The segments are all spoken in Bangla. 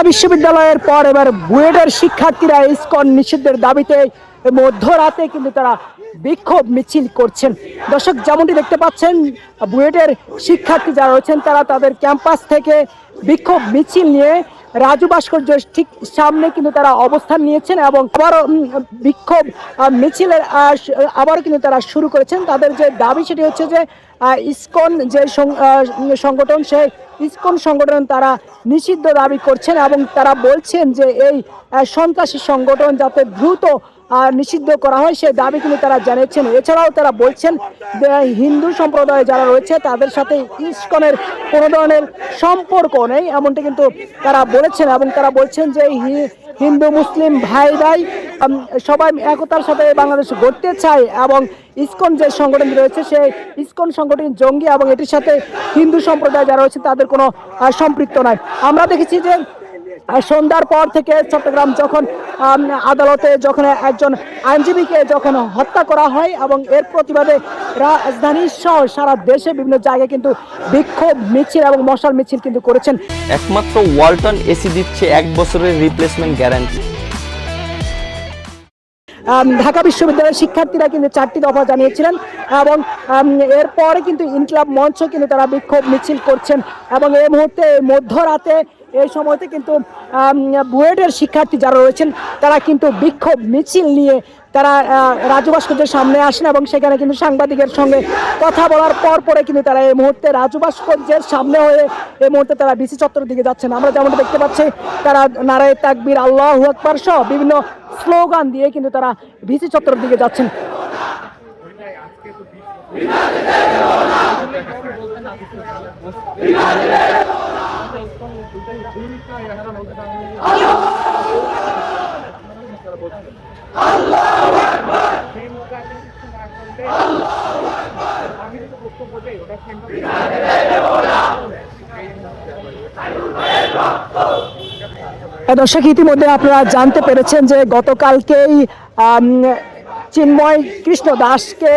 বিশ্ববিদ্যালয়ের পর এবার বুয়েটের শিক্ষার্থীরা ইসকন নিষিদ্ধের দাবিতে মধ্যরাতে কিন্তু তারা বিক্ষোভ মিছিল করছেন। দর্শক, যেমনটি দেখতে পাচ্ছেন, বুয়েটের শিক্ষার্থী যারা রয়েছেন তারা তাদের ক্যাম্পাস থেকে বিক্ষোভ মিছিল নিয়ে রাজু ভাস্কর্যের ঠিক সামনে কিন্তু তারা অবস্থান নিয়েছেন এবং আবারও বিক্ষোভ মিছিলের আবারও কিন্তু তারা শুরু করেছেন। তাদের যে দাবি সেটি হচ্ছে যে ইসকন যে সংগঠন, সেই ইসকন সংগঠন তারা নিষিদ্ধ দাবি করছেন এবং তারা বলছেন যে এই সন্ত্রাসী সংগঠন যাতে দ্রুত নিষিদ্ধ করা হয় সেই দাবি কিন্তু তারা জানিয়েছেন। এছাড়াও তারা বলছেন হিন্দু সম্প্রদায় যারা রয়েছে তাদের সাথে ইসকনের কোনো ধরনের সম্পর্ক নেই, এমনটা কিন্তু তারা বলেছেন এবং তারা বলছেন যে হিন্দু মুসলিম ভাইরাই সবাই একতার সাথে বাংলাদেশ গড়তে চায় এবং ইসকন যে সংগঠন রয়েছে সেই ইসকন সংগঠন জঙ্গি এবং এটির সাথে হিন্দু সম্প্রদায় যারা রয়েছে তাদের কোনো সম্পৃক্ত নাই। আমরা দেখেছি যে সন্ধ্যার পর থেকে চট্টগ্রাম যখন আদালতে যখন একজন আইনজীবীকে যখন হত্যা করা হয় এবং এর প্রতিবাদে রাজধানী সহ সারা দেশে বিভিন্ন জায়গায় কিন্তু বিক্ষোভ মিছিল এবং মশাল মিছিল কিন্তু করেছেন। একমাত্র ওয়ালটন এসি দিচ্ছে 1 বছরের রিপ্লেসমেন্ট গ্যারান্টি। ঢাকা বিশ্ববিদ্যালয়ের শিক্ষার্থীরা কিন্তু 4টি দফা জানিয়েছিলেন এবং এরপরে কিন্তু ইনকিলাব মঞ্চ কিন্তু তারা বিক্ষোভ মিছিল করছেন এবং এই মুহূর্তে মধ্যরাতে এই সময়তে কিন্তু বুয়েটের শিক্ষার্থী যারা রয়েছেন তারা কিন্তু বিক্ষোভ মিছিল নিয়ে তারা রাজু ভাস্কর্যের সামনে আসেন এবং সেখানে কিন্তু সাংবাদিকের সঙ্গে কথা বলার পরে কিন্তু তারা এই মুহূর্তে রাজু ভাস্কর্যের সামনে হয়ে এই মুহূর্তে তারা বিসি চত্বরের দিকে যাচ্ছেন। আমরা যেমনটা দেখতে পাচ্ছি তারা নারায়ে তাকবীর, আল্লাহু আকবার সহ বিভিন্ন স্লোগান দিয়ে কিন্তু তারা বিসি চত্বরের দিকে যাচ্ছেন। দর্শক, ইতিমধ্যে আপনারা জানতে পেরেছেন যে গতকালকেই চিন্ময় কৃষ্ণ দাসকে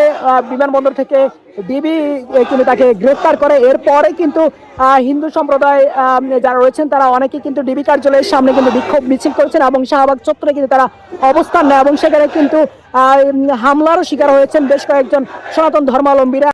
বিমানবন্দর থেকে ডিবি কিন্তু তাকে গ্রেফতার করে। এরপরে কিন্তু হিন্দু সম্প্রদায় যারা রয়েছেন তারা অনেকে কিন্তু ডিবি কার্যালয়ের সামনে কিন্তু বিক্ষোভ মিছিল করেছেন এবং শাহবাগ চত্বরে কিন্তু তারা অবস্থান নেয় এবং সেখানে কিন্তু হামলারও শিকার হয়েছেন বেশ কয়েকজন সনাতন ধর্মাবলম্বীরা